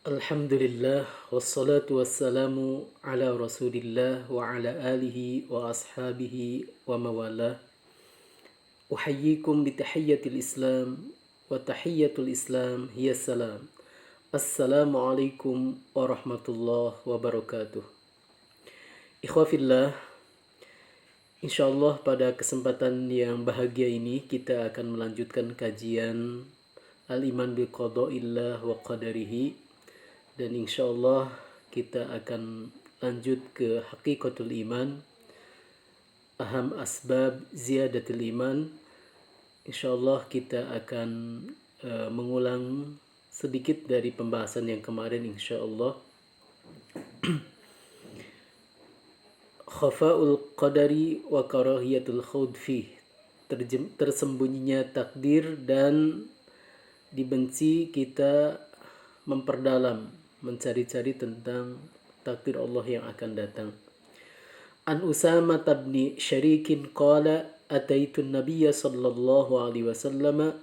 Alhamdulillah wassalatu wassalamu ala Rasulillah wa ala alihi wa ashabihi wa mawalah. Uhayyikum bitahiyyatil Islam wa tahiyyatul Islam hiya salam. Assalamualaikum warahmatullahi wabarakatuh. Ikhwafillah, insyaallah pada kesempatan yang bahagia ini kita akan melanjutkan kajian Al-Iman bil Qada'illah wa Qadarihi. Dan insyaallah kita akan lanjut ke Haqiqatul Iman, Aham Asbab Ziyadatul Iman. Insyaallah kita akan mengulang sedikit dari pembahasan yang kemarin insyaallah. Khafa'ul Qadari wa Karahiyatul Khawd Fih, tersembunyinya takdir dan dibenci kita memperdalam, mencari-cari tentang takdir Allah yang akan datang. An Usama bin Syarikin qala ataitu an-nabiyya sallallahu alaihi wasallam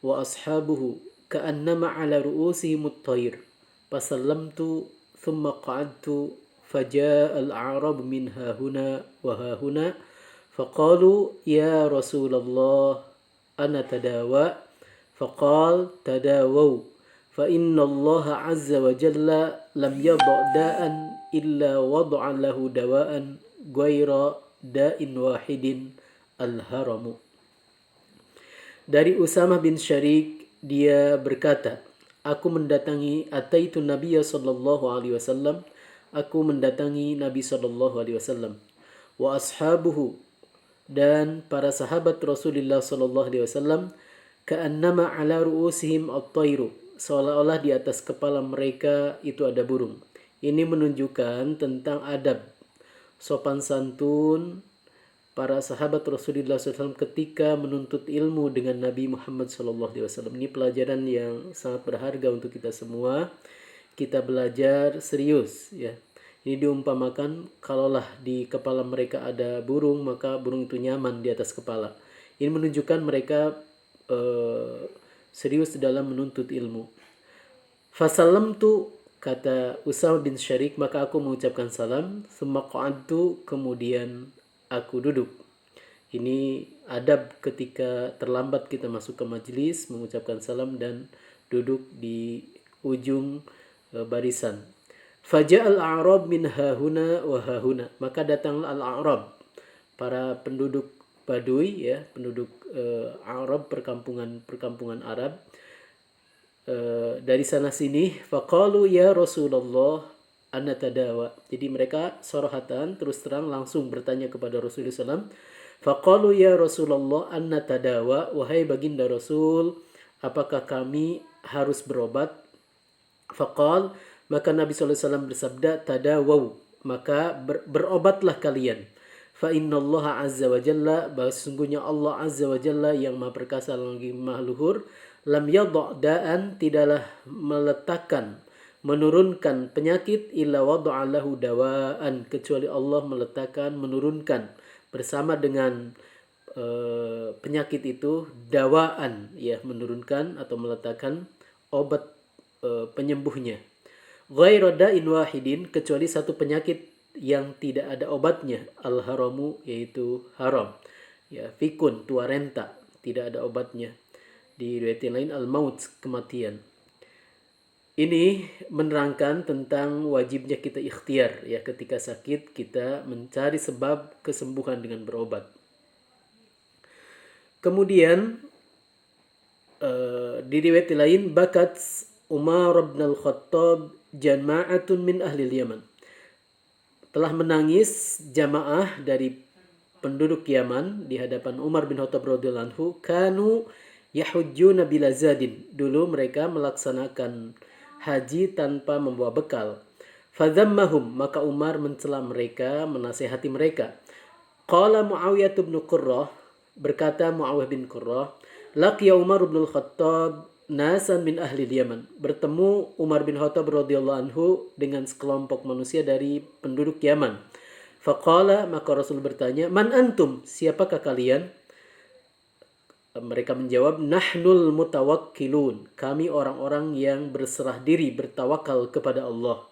wa ashabuhu ka'annama ala ru'usihim at-tayr fasallamtu thumma qa'adtu faja'a al-a'rab min hahuna wa hahuna faqalu ya Rasulullah ana tadawa faqal tadawu فإن الله عز وجل لم يضع داء إلا وضع له دواء غير داء واحد الهرم. Dari Usama bin Syarik, dia berkata, aku mendatangi ataitu Nabiya sallallahu alaihi wasallam, aku mendatangi Nabi sallallahu alaihi wasallam, wa ashabuhu, dan para sahabat Rasulullah sallallahu alaihi wasallam, ka'annama ala ru'usihim at-tayru, seolah-olah di atas kepala mereka itu ada burung. Ini menunjukkan tentang adab, sopan santun para sahabat Rasulullah SAW ketika menuntut ilmu dengan Nabi Muhammad SAW. Ini pelajaran yang sangat berharga untuk kita semua. Kita belajar serius, ya. Ini diumpamakan kalaulah di kepala mereka ada burung, maka burung itu nyaman di atas kepala. Ini menunjukkan mereka serius dalam menuntut ilmu. Fasallamtu, kata Usama bin Syarik, maka aku mengucapkan salam. Summa qa'adtu, kemudian aku duduk. Ini adab ketika terlambat kita masuk ke majelis, mengucapkan salam dan duduk di ujung barisan. Faja'al a'rab min hahuna wa hahuna, maka datanglah al-a'rab, para penduduk Baduy, ya, penduduk Arab, perkampungan Arab, dari sana sini. Faqalu ya Rasulullah anna tadawa, jadi mereka sorohatan, terus terang langsung bertanya kepada Rasulullah SAW. Faqalu ya Rasulullah anna tadawa, wahai baginda Rasul, apakah kami harus berobat? Faqal, maka Nabi SAW bersabda, tadawaw, maka berobatlah kalian. Fa innallaha azza wa jalla, bahwa sesungguhnya Allah azza wa jalla yang maha perkasa lagi maha luhur, lam yadha' da'an, tidaklah meletakkan, menurunkan penyakit, illa wada'a lahu dawaan, kecuali Allah meletakkan, menurunkan bersama dengan penyakit itu dawaan, ya, menurunkan atau meletakkan obat penyembuhnya. Ghairu da'in wahidin, kecuali satu penyakit yang tidak ada obatnya, al-haramu, yaitu haram, ya, fikun, tua renta, tidak ada obatnya. Di riwayat yang lain al-maut, kematian. Ini menerangkan tentang wajibnya kita ikhtiar, ya, ketika sakit kita mencari sebab kesembuhan dengan berobat. Kemudian di riwayat lain, bakat Umar bin al-Khattab jama'atun min ahli Yaman, telah menangis jamaah dari penduduk Yaman di hadapan Umar bin Khattab radhiyallahu anhu. Kanu yahujjuna bila zadin, dulu mereka melaksanakan haji tanpa membawa bekal. Fadhammahum, maka Umar mencela mereka, menasihati mereka. Qala Muawiyah bin Qurrah, berkata Muawiyah bin Qurrah, laqiya Umar bin Khattab nasan min ahli Yaman, bertemu Umar bin Khattab radhiyallahu anhu dengan sekelompok manusia dari penduduk Yaman. Faqala, maka Rasul bertanya, man antum, siapakah kalian? Mereka menjawab, nahnul mutawakkilun. Kami orang-orang yang berserah diri, bertawakal kepada Allah.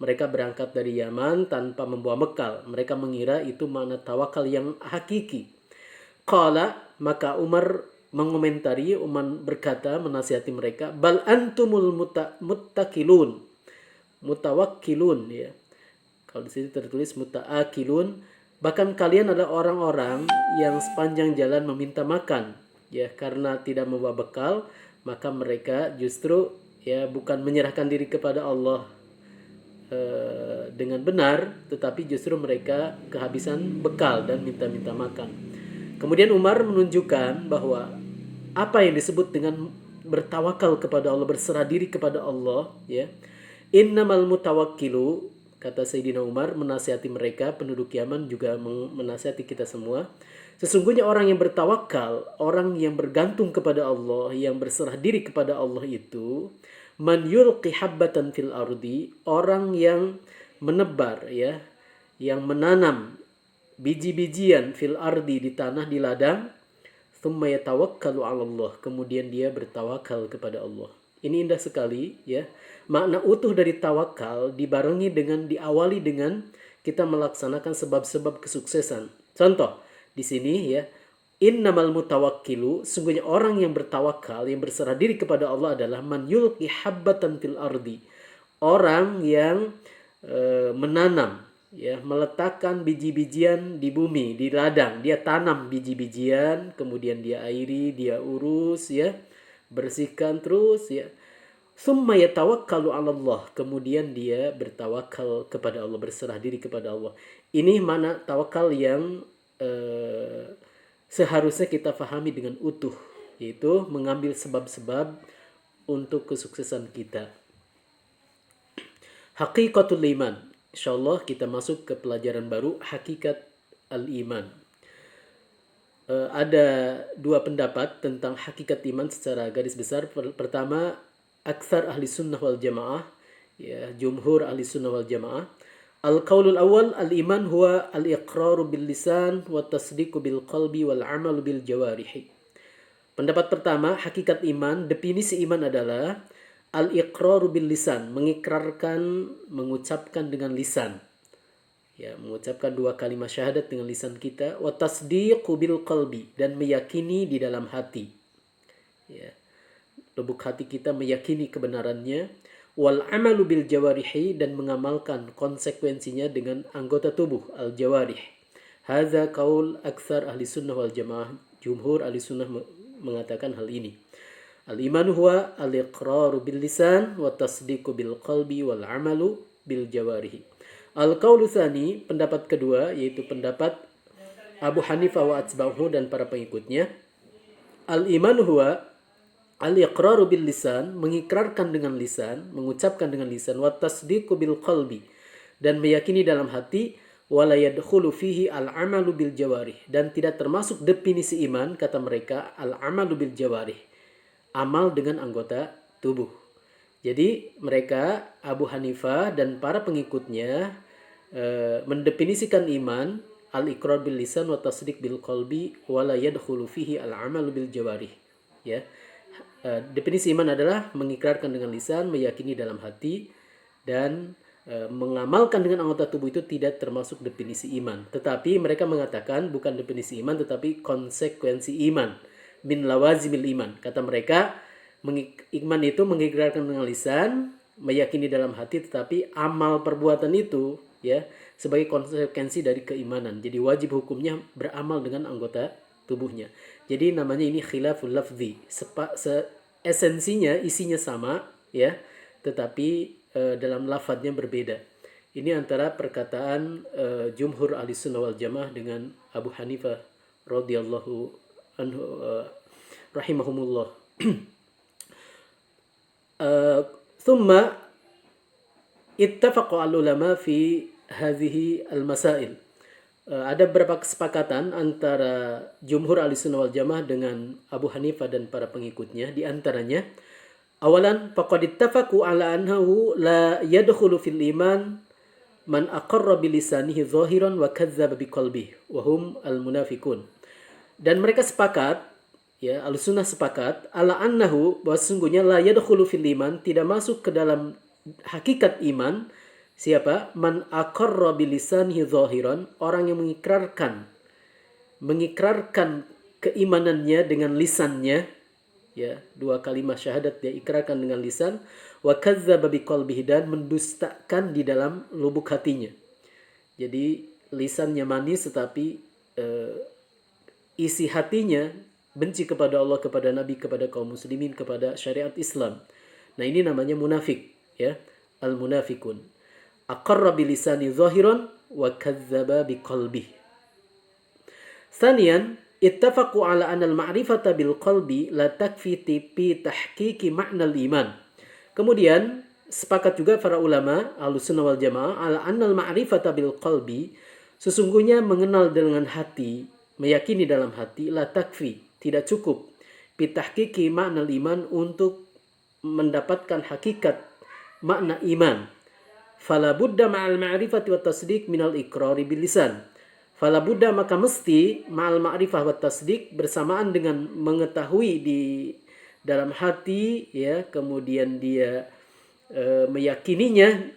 Mereka berangkat dari Yaman tanpa membawa bekal. Mereka mengira itu makna tawakal yang hakiki. Qala, maka Umar mengomentari, Umar berkata menasihati mereka, bal antumul muttaqilun. Mutawakkilun ya. Kalau di sini tertulis mutaakilun, bahkan kalian adalah orang-orang yang sepanjang jalan meminta makan, ya, karena tidak membawa bekal, maka mereka justru ya bukan menyerahkan diri kepada Allah dengan benar, tetapi justru mereka kehabisan bekal dan minta-minta makan. Kemudian Umar menunjukkan bahwa apa yang disebut dengan bertawakal kepada Allah, berserah diri kepada Allah, ya. Innamal mutawakkilu, kata Sayyidina Umar menasihati mereka, penduduk Yaman juga menasihati kita semua. Sesungguhnya orang yang bertawakal, orang yang bergantung kepada Allah, yang berserah diri kepada Allah itu, man yulqi habbatan fil ardi, orang yang menebar ya, yang menanam biji-bijian fil ardi di tanah, di ladang, thumma yatawakkalu 'ala Allah, kemudian dia bertawakal kepada Allah. Ini indah sekali ya. Makna utuh dari tawakal dibarengi dengan, diawali dengan kita melaksanakan sebab-sebab kesuksesan. Contoh di sini ya, innamal mutawakkilu, sungguhnya orang yang bertawakal, yang berserah diri kepada Allah adalah man yulqi habbatan fil ardi, orang yang menanam ya, meletakkan biji-bijian di bumi, di ladang. Dia tanam biji-bijian, kemudian dia airi, dia urus ya, bersihkan terus ya. Summa yatawakkalu 'ala Allah, kemudian dia bertawakal kepada Allah, berserah diri kepada Allah. Ini mana tawakal yang seharusnya kita fahami dengan utuh, yaitu mengambil sebab-sebab untuk kesuksesan kita. Haqiqatul iman. Insyaallah kita masuk ke pelajaran baru, hakikat al-iman. Ada dua pendapat tentang hakikat iman secara garis besar. Pertama, aksar ahli sunnah wal jamaah, ya, jumhur ahli sunnah wal jamaah. Al-qaulul awal, al-iman huwa al-iqraru bil lisan wa tasdiqu bil qalbi wal amalu bil jawarihi. Pendapat pertama, hakikat iman, definisi iman adalah al-iqraru bil lisan, mengikrarkan, mengucapkan dengan lisan. Ya, mengucapkan dua kalimat syahadat dengan lisan kita, wa tasdiqu bil qalbi, dan meyakini di dalam hati. Ya. Lubuk hati kita meyakini kebenarannya, wal amalu bil jawarihi, dan mengamalkan konsekuensinya dengan anggota tubuh, al jawarih. Hadza qaul aksar ahli sunnah wal jamaah, jumhur ahli sunnah mengatakan hal ini. Al-iman huwa al-iqraru bil lisan wa tasdiqu bil qalbi wal amalu bil jawarihi. Al-qaulu tsani, pendapat kedua, yaitu pendapat Abu Hanifah wa atsba'uhu dan para pengikutnya. Al-iman huwa al-iqraru bil lisan, mengikrarkan dengan lisan, mengucapkan dengan lisan, wa tasdiqu bil qalbi, dan meyakini dalam hati, wa la yadkhulu fihi al-amalu bil jawarih, dan tidak termasuk definisi iman, kata mereka, al-amalu bil jawarih, amal dengan anggota tubuh. Jadi mereka, Abu Hanifah dan para pengikutnya, mendefinisikan iman al-iqrar bil lisan wa tasdiq bil qalbi wa la yadkhulu fihi al-amalu bil jawarih. Ya. Definisi iman adalah mengikrarkan dengan lisan, meyakini dalam hati, dan mengamalkan dengan anggota tubuh itu tidak termasuk definisi iman. Tetapi mereka mengatakan bukan definisi iman tetapi konsekuensi iman, min lawazimil iman. Kata mereka, iman itu mengikrarkan dengan lisan, meyakini dalam hati, tetapi amal perbuatan itu ya sebagai konsekuensi dari keimanan. Jadi wajib hukumnya beramal dengan anggota tubuhnya. Jadi namanya ini khilaful lafzi. Esensinya, isinya sama ya, tetapi dalam lafadznya berbeda. Ini antara perkataan jumhur ahli sunnah wal jamaah dengan Abu Hanifah radhiyallahu anhu rahimahumullah. Thumma ittafaqa al-ulama fi hadhihi al-masail. Ada beberapa kesepakatan antara jumhur ahlussunnah wal jamaah dengan Abu Hanifah dan para pengikutnya. Di antaranya, awalan faqad ittafaqu ala annahu la yadkhulu fil iman man aqarra bi lisanihi zahiran wa kadzdzaba bi qalbihi wa hum al-munafiqun. Dan mereka sepakat ya Ahlussunnah sepakat ala annahu bahwa sesungguhnya la yadkhulu fil iman, tidak masuk ke dalam hakikat iman siapa? Man aqarra bilisanihi zahiran, orang yang mengikrarkan keimanannya dengan lisannya, ya, dua kalimat syahadat dia ikrarkan dengan lisan, wa kadzdzaba biqalbihi, dan mendustakan di dalam lubuk hatinya. Jadi lisannya manis tetapi isi hatinya benci kepada Allah, kepada Nabi, kepada kaum muslimin, kepada syariat Islam. Nah, ini namanya munafik, ya. Al-munafikun. Aqarra bilisani zahiran wa kadzdzaba biqalbihi. Sanian, ittafaqu ala anna al-ma'rifata bil qalbi la takfi fi tahqiqi ma'na al-iman. Kemudian sepakat juga para ulama Ahlussunnah wal Jamaah ala anna al-ma'rifata bil qalbi, sesungguhnya mengenal dengan hati, meyakini dalam hati, la takfi, tidak cukup, fi tahqiqi ma'na al-iman, untuk mendapatkan hakikat makna iman. Fala budda ma'al ma'rifati wat tasdiq minal iqrari bil lisan. Fala Buddha, maka mesti ma'al ma'rifah wa tasdik, bersamaan dengan mengetahui di dalam hati, ya, kemudian dia meyakininya.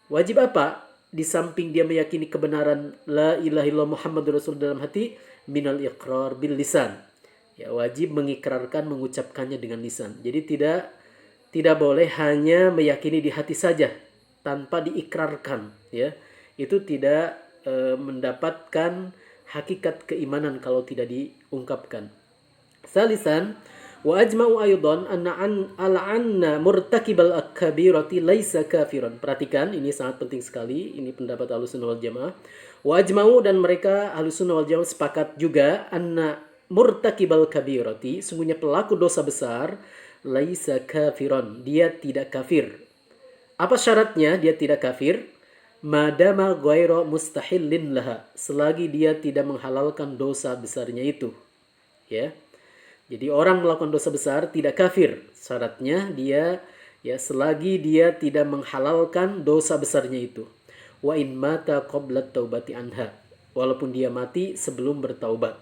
Wajib apa? Di samping dia meyakini kebenaran la ilaha illallah Muhammadur Rasul dalam hati, minal iqrar bil lisan. Ya, wajib mengikrarkan, mengucapkannya dengan lisan. Jadi tidak boleh hanya meyakini di hati saja tanpa diikrarkan, ya. Itu tidak mendapatkan hakikat keimanan kalau tidak diungkapkan. Salisan, wa ajma'u aydan anna murtakibal akabirati laisa kafiran. Perhatikan, ini sangat penting sekali, ini pendapat Ahlussunnah wal Jamaah. Wa ajma'u, dan mereka Ahlussunnah wal Jamaah sepakat juga, anna murtakibal kabirati, sungguhnya pelaku dosa besar, laisa kafiran, dia tidak kafir. Apa syaratnya dia tidak kafir? Madama ghairu mustahillin laha, selagi dia tidak menghalalkan dosa besarnya itu, ya. Jadi orang melakukan dosa besar tidak kafir, syaratnya dia, ya, selagi dia tidak menghalalkan dosa besarnya itu. Wa in mata qabla taubati anha, walaupun dia mati sebelum bertaubat.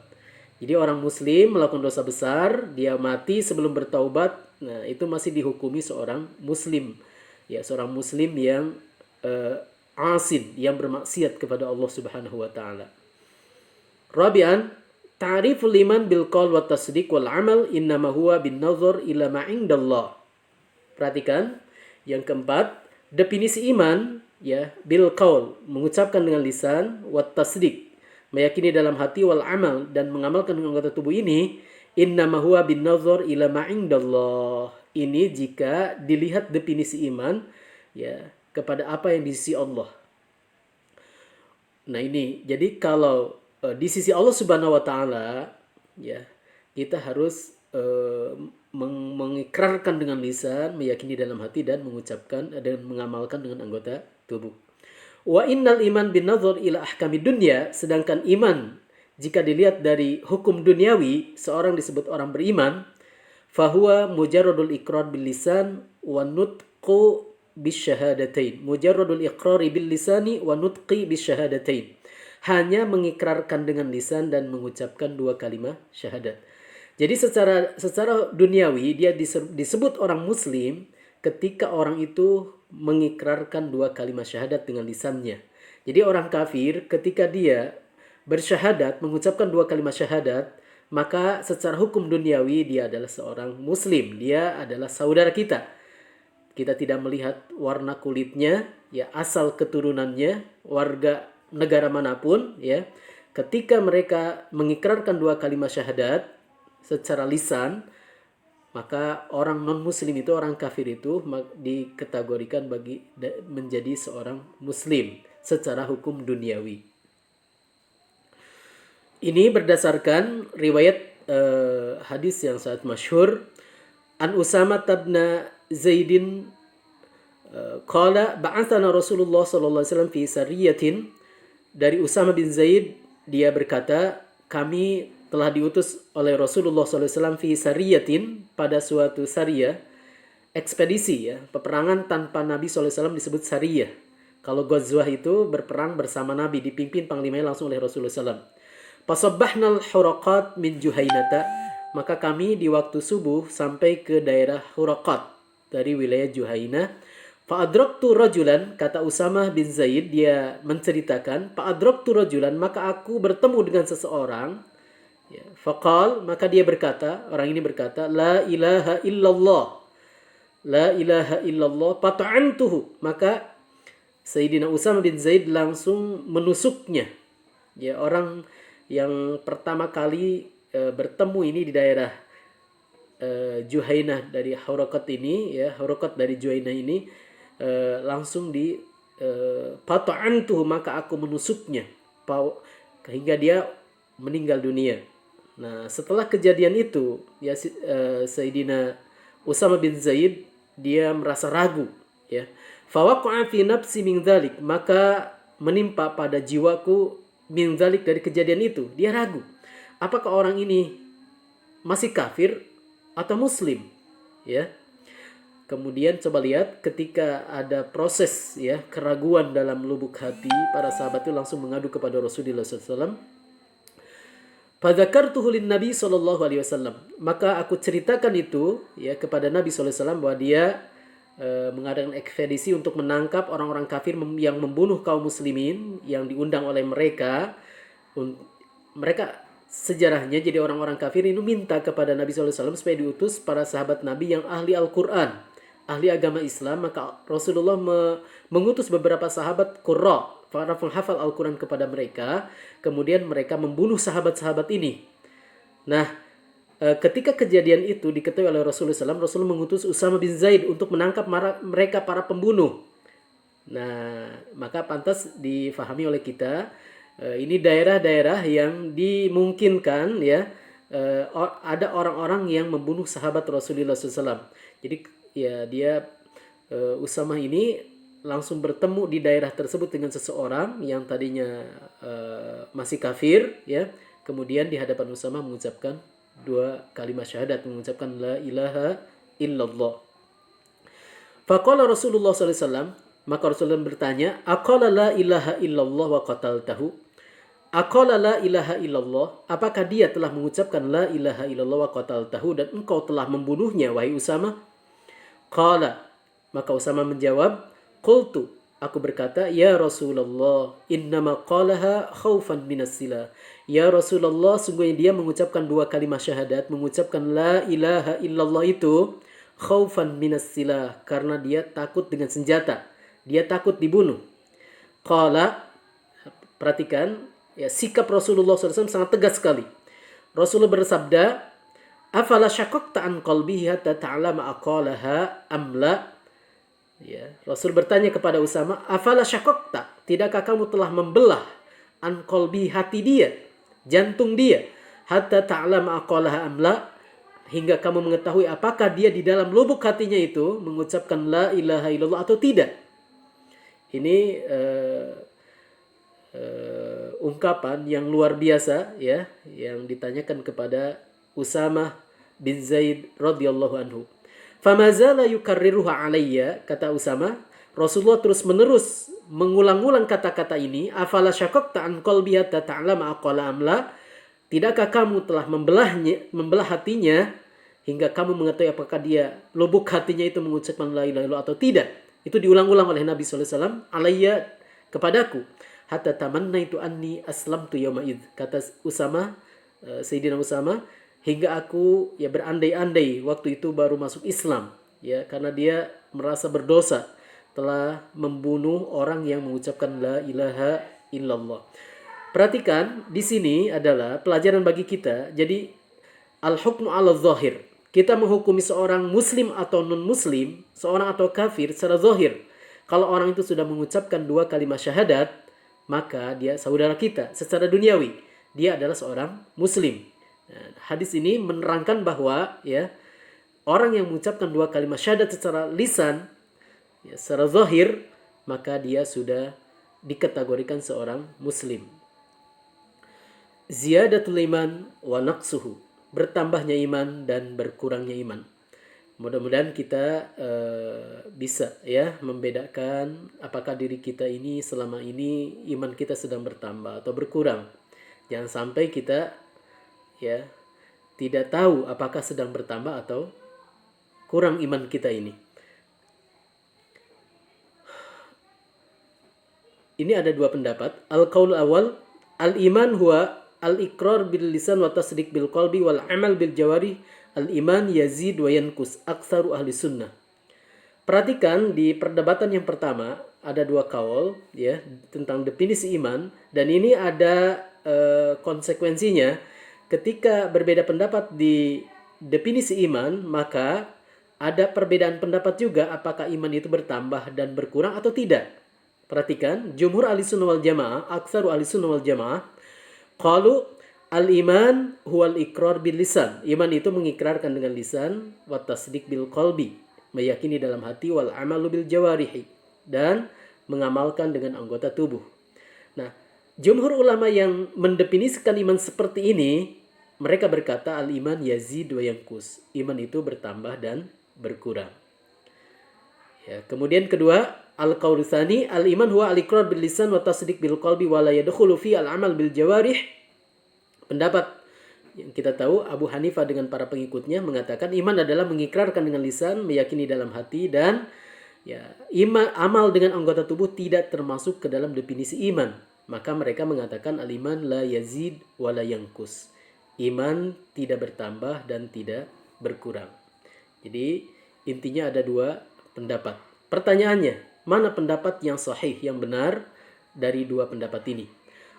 Jadi orang muslim melakukan dosa besar, dia mati sebelum bertaubat, nah itu masih dihukumi seorang muslim, ya, seorang muslim yang asin, yang bermaksiat kepada Allah Subhanahu wa taala. Rabi'an, ta'riful iman bil qaul wa tasdiq wal amal innama huwa bin nazar ila ma indallah. Perhatikan, yang keempat, definisi iman, ya, bil qaul, mengucapkan dengan lisan, wa tasdiq, meyakini dalam hati, wal amal, dan mengamalkan dengan anggota tubuh ini, innama huwa bin nazar ila ma indallah. Ini jika dilihat definisi iman, ya, kepada apa yang di sisi Allah. Nah ini, jadi kalau di sisi Allah Subhanahu wa taala, ya, kita harus mengikrarkan dengan lisan, meyakini dalam hati, dan mengucapkan dan mengamalkan dengan anggota tubuh. Wa innal iman bin nazar ila ahkami dunya, sedangkan iman jika dilihat dari hukum duniawi, seorang disebut orang beriman, fahuwa mujarradul iqrar bil lisan wa nutqu bisyahadatain. Mujarradul iqrari bil lisani wa nutqi bisyahadatain. Hanya mengikrarkan dengan lisan dan mengucapkan dua kalimat syahadat. Jadi secara duniawi dia disebut orang muslim ketika orang itu mengikrarkan dua kalimat syahadat dengan lisannya. Jadi orang kafir ketika dia bersyahadat, mengucapkan dua kalimat syahadat, maka secara hukum duniawi dia adalah seorang muslim, dia adalah saudara kita. Kita tidak melihat warna kulitnya, ya, asal keturunannya, warga negara manapun, ya. Ketika mereka mengikrarkan dua kalimat syahadat secara lisan, maka orang non muslim itu, orang kafir itu dikategorikan menjadi seorang muslim secara hukum duniawi. Ini berdasarkan riwayat hadis yang sangat masyhur, an Usamah bin Zaidin qala ba'athana Rasulullah sallallahu alaihi wasallam fi sariyatin. Dari Usamah bin Zaid, dia berkata, kami telah diutus oleh Rasulullah sallallahu alaihi wasallam fi sariyatin, pada suatu sariyah, ekspedisi, ya, peperangan tanpa Nabi sallallahu alaihi wasallam disebut sariyah. Kalau ghazwah itu berperang bersama Nabi, dipimpin panglimanya langsung oleh Rasulullah sallallahu alaihi wasallam. Fasabbahna al-huraqat min Juhainata, maka kami di waktu subuh sampai ke daerah Huraqat dari wilayah Juhainah. Fa'adraktu rajulan, kata Usamah bin Zaid, dia menceritakan, Fa'adraktu rajulan, maka aku bertemu dengan seseorang. Ya, faqal, maka dia berkata, orang ini berkata, La ilaha illallah. La ilaha illallah. Fata'antuhu. Maka Sayyidina Usamah bin Zaid langsung menusuknya. Ya, orang yang pertama kali bertemu ini di daerah Juhainah dari Huraqat ini, ya, Huraqat dari Juhainah ini langsung di fata'antuhu, maka aku menusuknya hingga dia meninggal dunia. Nah, setelah kejadian itu, ya, Sayyidina Usamah bin Zaid dia merasa ragu, ya. Fawaqa'a fi nafsi min dzalik, maka menimpa pada jiwaku min dzalik, dari kejadian itu. Dia ragu, apakah orang ini masih kafir atau muslim, ya. Kemudian coba lihat ketika ada proses, ya, keraguan dalam lubuk hati, para sahabat itu langsung mengadu kepada Rasulullah SAW. Fadzakartuhu lin Nabi sallallahu alaihi wasallam. Maka aku ceritakan itu, ya, kepada Nabi sallallahu alaihi wasallam, bahwa dia mengadakan ekspedisi untuk menangkap orang-orang kafir yang membunuh kaum muslimin yang diundang oleh mereka. Mereka sejarahnya jadi orang-orang kafir ini minta kepada Nabi sallallahu alaihi wasallam supaya diutus para sahabat Nabi yang ahli Al-Qur'an, ahli agama Islam. Maka Rasulullah mengutus beberapa sahabat qurra, para penghafal Al-Quran, kepada mereka. Kemudian mereka membunuh sahabat-sahabat ini. Nah, ketika kejadian itu diketahui oleh Rasulullah SAW, Rasulullah mengutus Usamah bin Zaid untuk menangkap mereka para pembunuh. Nah, maka pantas difahami oleh kita, ini daerah-daerah yang dimungkinkan, ya, ada orang-orang yang membunuh sahabat Rasulullah SAW. Jadi, ya, dia Usamah ini langsung bertemu di daerah tersebut dengan seseorang yang tadinya masih kafir, ya. Kemudian di hadapan Usamah mengucapkan 2 kalimat syahadat, mengucapkan la ilaha illallah. Faqala Rasulullah sallallahu alaihi wasallam, maka Rasulullah bertanya, aqala la ilaha illallah wa qataltahu? Aqala la ilaha illallah, apakah dia telah mengucapkan la ilaha illallah wa qataltahu dan engkau telah membunuhnya, wahai Usamah? Qala, maka Usamah menjawab, qultu, aku berkata, ya Rasulullah, innama qalaha khaufan minas sila. Ya Rasulullah, sungguhnya dia mengucapkan 2 kalimat syahadat, mengucapkan la ilaha illallah itu khaufan minas sila, karena dia takut dengan senjata, dia takut dibunuh. Qala, perhatikan, ya, sikap Rasulullah SAW sangat tegas sekali. Rasulullah bersabda, afala syaqaqta an qalbihi hatta ta'lama aqalaha amla. Ya, Rasul bertanya kepada Usamah, afala syaqaqta, tidakkah kamu telah membelah an qalbi, hati dia, jantung dia, hatta ta'lama aqalaha amla, hingga kamu mengetahui apakah dia di dalam lubuk hatinya itu mengucapkan la ilaha illallah atau tidak. Ini ungkapan yang luar biasa, ya, yang ditanyakan kepada Usamah bin Zaid radhiyallahu anhu. Famazala yukarriruha alayya, kata Usamah, Rasulullah terus menerus mengulang-ulang kata-kata ini, afala syaqaqta an qalbi hatta ta'lama aqala amla, tidakkah kamu telah membelah hatinya hingga kamu mengetahui apakah dia, lubuk hatinya itu mengucapkan la ilaha illallah atau tidak. Itu diulang-ulang oleh Nabi sallallahu alaihi wasallam, alayya, kepadaku, hatta tamannaitu anni aslamtu yauma id, kata Usamah, Sayyidina Usamah, hingga aku, ya, berandai-andai waktu itu baru masuk Islam, ya, karena dia merasa berdosa telah membunuh orang yang mengucapkan la ilaha illallah. Perhatikan, di sini adalah pelajaran bagi kita. Jadi al-hukmu ala zahir, kita menghukumi seorang muslim atau non muslim, seorang atau kafir secara zahir. Kalau orang itu sudah mengucapkan 2 kalimat syahadat, maka dia saudara kita secara duniawi, dia adalah seorang muslim. Hadis ini menerangkan bahwa, ya, orang yang mengucapkan 2 kalimat syahadat secara lisan, ya, secara zahir, maka dia sudah dikategorikan seorang muslim. Ziyadatul iman wa naqsuhu, bertambahnya iman dan berkurangnya iman. Mudah-mudahan kita bisa, ya, membedakan apakah diri kita ini selama ini iman kita sedang bertambah atau berkurang. Jangan sampai kita, ya, tidak tahu apakah sedang bertambah atau kurang iman kita ini. Ini ada dua pendapat. Al-qaul awal, al-iman huwa al-iqrar bil lisan wa tasdiq bil qalbi wal amal bil jawari. Al-iman yazid wa yankus aktsaru ahli sunnah. Perhatikan di perdebatan yang pertama ada dua kaul ya tentang definisi iman, dan ini ada konsekuensinya. Ketika berbeda pendapat di definisi iman, maka ada perbedaan pendapat juga apakah iman itu bertambah dan berkurang atau tidak. Perhatikan, jumhur ahli sunnah wal jamaah, aksaru ahli sunnah wal jamaah, qalu al-iman huwal ikrar bil lisan. Iman itu mengikrarkan dengan lisan, wa tasdiq bil qalbi, meyakini dalam hati, wal amalu bil jawarihi, dan mengamalkan dengan anggota tubuh. Nah, jumhur ulama yang mendefinisikan iman seperti ini, mereka berkata al-iman yazid wa yankus. Iman itu bertambah dan berkurang. Ya, kemudian kedua, al-qaul tsani, al-iman huwa al-iqrar bil lisan wa tasdiq bil qalbi wa la yadkhulu fi al-amal bil jawarih. Pendapat yang kita tahu Abu Hanifah dengan para pengikutnya mengatakan iman adalah mengikrarkan dengan lisan, meyakini dalam hati, dan ya, amal dengan anggota tubuh tidak termasuk ke dalam definisi iman. Maka mereka mengatakan al-iman la yazid wa la yankus. Iman tidak bertambah dan tidak berkurang. Jadi intinya ada dua pendapat. Pertanyaannya, mana pendapat yang sahih, yang benar dari dua pendapat ini?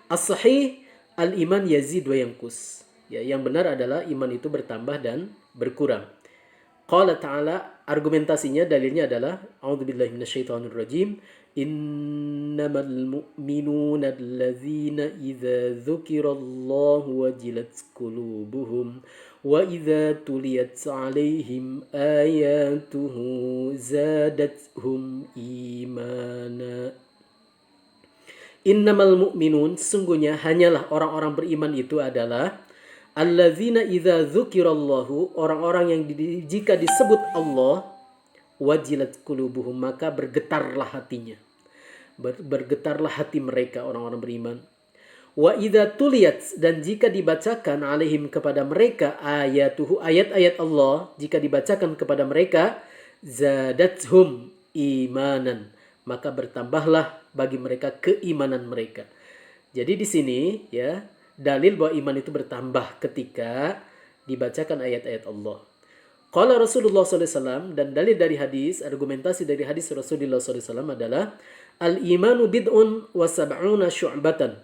As-sahih al-iman yazid wa yankus. Ya, yang benar adalah iman itu bertambah dan berkurang. Qala ta'ala, argumentasinya, dalilnya adalah a'udzubillahi minasyaitonirrajim, innamal mu'minuna allazina idza dzukirallahu wajilat qulubuhum wa idza tuliyat 'alaihim ayatuhu zadathum imana. Innamal mu'minun, sesungguhnya hanyalah orang-orang beriman itu adalah allazina idza dzukirallahu, orang-orang yang jika disebut Allah, wajilat qulubuhum, maka bergetarlah hatinya. Bergetarlah hati mereka, orang-orang beriman. Wa idza tuliyat, dan jika dibacakan alaihim, kepada mereka, ayatuhu, ayat-ayat Allah, jika dibacakan kepada mereka, zadathum imanan, maka bertambahlah bagi mereka keimanan mereka. Jadi di sini ya, dalil bahwa iman itu bertambah ketika dibacakan ayat-ayat Allah. Qala Rasulullah SAW, dan dalil dari hadis, argumentasi dari hadis Rasulullah SAW adalah al-imanu bid'un wa sab'una syu'batan.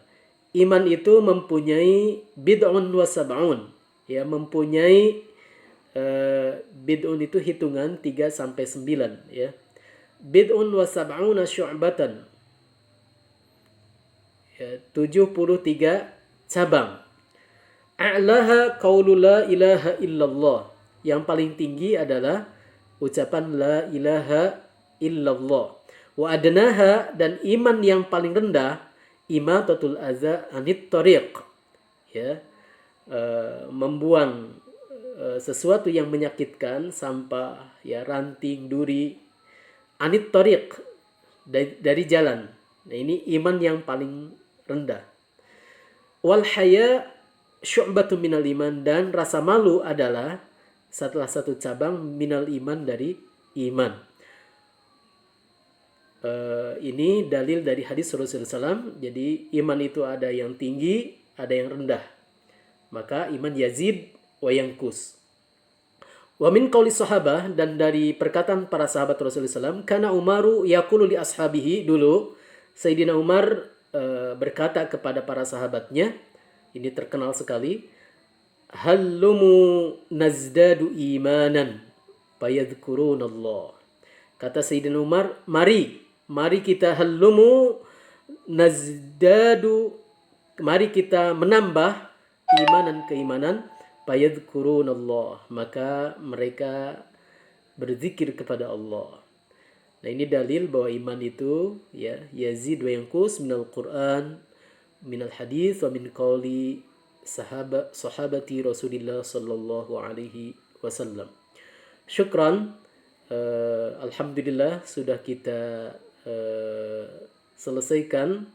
Iman itu mempunyai bid'un wa sab'un, ya, mempunyai bid'un itu hitungan 3 sampai 9 ya. Bid'un wa sab'una syu'batan, ya, 73 cabang. A'laha qaulu la ilaha illallah. Yang paling tinggi adalah ucapan la ilaha illallah. Wa adnaha, dan iman yang paling rendah, imatatul adza anit tariq. Ya, membuang sesuatu yang menyakitkan, sampah, ya, ranting, duri, anit tariq, dari jalan. Nah, ini iman yang paling rendah. Wal haya syu'batun minal iman, dan rasa malu adalah salah satu cabang minal iman, dari iman. Ini dalil dari hadis Rasulullah SAW. Jadi iman itu ada yang tinggi, ada yang rendah. Maka iman yazid wa yankus. Wa min qauli sahabah, dan dari perkataan para sahabat Rasulullah SAW, kana Umaru yaqulu li ashabihi, dulu Sayyidina Umar berkata kepada para sahabatnya, ini terkenal sekali, hallumu nazdadu imanan fayadhkurunallah. Kata Sayyidina Umar, mari kita hallumu nazdadu, mari kita menambah keimanan, fayadhkurunallah, maka mereka berzikir kepada Allah. Nah, ini dalil bahwa iman itu ya yazid wa yanqus minal Quran, minal hadis, wa min qauli sahabati Rasulillah sallallahu alaihi wasallam. Syukran. Alhamdulillah sudah kita selesaikan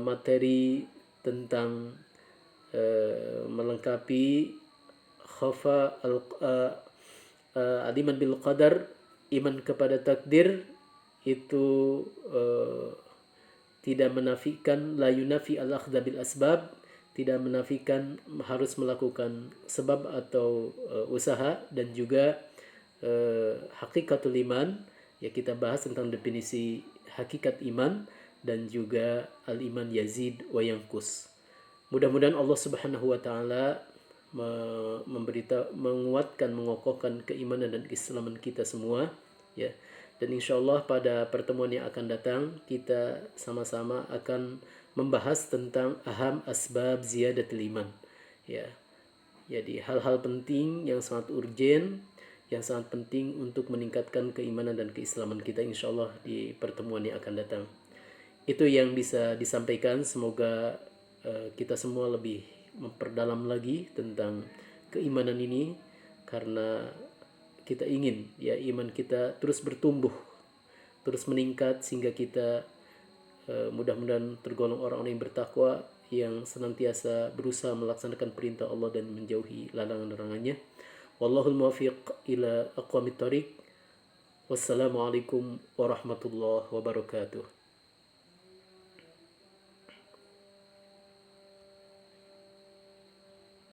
materi tentang melengkapi khafa aliman bil qadar, iman kepada takdir itu tidak menafikan, la yunafi al akhdha bil asbab, tidak menafikan harus melakukan sebab atau usaha, dan juga hakikatul iman, ya kita bahas tentang definisi hakikat iman, dan juga al iman yazid wa yankus. Mudah-mudahan Allah Subhanahu wa taala menguatkan, mengokohkan keimanan dan keislaman kita semua, ya. Dan insya Allah pada pertemuan yang akan datang kita sama-sama akan membahas tentang aham asbab ziyadatul iman, ya. Jadi hal-hal penting yang sangat urgen, yang sangat penting untuk meningkatkan keimanan dan keislaman kita insya Allah di pertemuan yang akan datang. Itu yang bisa disampaikan. Semoga kita semua lebih memperdalam lagi tentang keimanan ini, karena kita ingin ya iman kita terus bertumbuh, terus meningkat, sehingga kita mudah-mudahan tergolong orang-orang yang bertakwa, yang senantiasa berusaha melaksanakan perintah Allah dan menjauhi larangan-larangannya. Wallahul muwaffiq ila aqwamit thoriq. Wassalamualaikum warahmatullahi wabarakatuh.